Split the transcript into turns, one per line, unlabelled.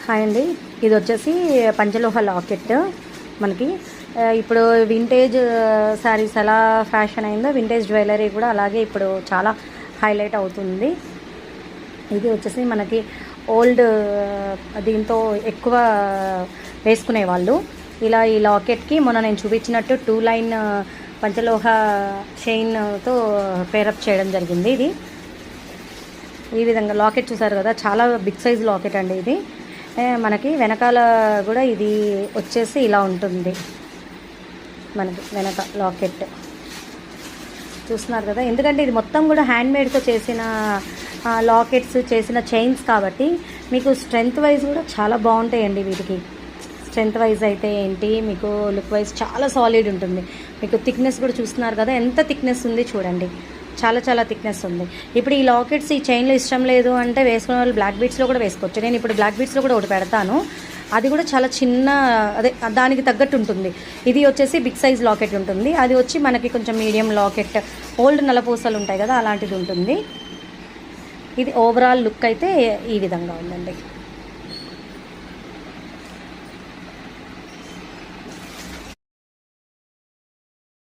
Hi అండి, ఇది వచ్చేసి పంచలోహ లాకెట్. మనకి ఇప్పుడు వింటేజ్ శారీస్ ఎలా ఫ్యాషన్ అయిందో వింటేజ్ జ్యువెలరీ కూడా అలాగే ఇప్పుడు చాలా హైలైట్ అవుతుంది. ఇది వచ్చేసి మనకి ఓల్డ్ దీంతో ఎక్కువ వేసుకునేవాళ్ళు. ఇలా ఈ లాకెట్కి మొన్న నేను చూపించినట్టు 2 లైన్ పంచలోహ చైన్తో పేరప్ చేయడం జరిగింది. ఇది ఈ విధంగా లాకెట్ చూసారు కదా, చాలా బిగ్ సైజ్ లాకెట్ అండి. ఇది మనకి వెనకాల కూడా ఇది వచ్చేసి ఇలా ఉంటుంది. మనకి వెనక లాకెట్ చూస్తున్నారు కదా, ఎందుకంటే ఇది మొత్తం కూడా హ్యాండ్మేడ్తో చేసిన లాకెట్స్, చేసిన చైన్స్ కాబట్టి మీకు స్ట్రెంగ్త్ వైజ్ కూడా చాలా బాగుంటాయండి. వీటికి స్ట్రెంగ్త్ వైజ్ అయితే ఏంటి, మీకు లుక్ వైజ్ చాలా సాలిడ్ ఉంటుంది. మీకు థిక్నెస్ కూడా చూస్తున్నారు కదా, ఎంత థిక్నెస్ ఉంది చూడండి, చాలా చాలా థిక్నెస్ ఉంది. ఇప్పుడు ఈ లాకెట్స్ ఈ చైన్లో ఇష్టం లేదు అంటే వేసుకునే వాళ్ళు బ్లాక్ బీట్స్లో కూడా వేసుకోవచ్చు. నేను ఇప్పుడు బ్లాక్ బీట్స్లో కూడా ఒకటి పెడతాను, అది కూడా చాలా చిన్న, అదే దానికి తగ్గట్టు ఉంటుంది. ఇది వచ్చేసి బిగ్ సైజ్ లాకెట్ ఉంటుంది, అది వచ్చి మనకి కొంచెం మీడియం లాకెట్, ఓల్డ్ నల్లపూసలు ఉంటాయి కదా అలాంటిది ఉంటుంది. ఇది ఓవరాల్ లుక్ అయితే ఈ విధంగా ఉందండి.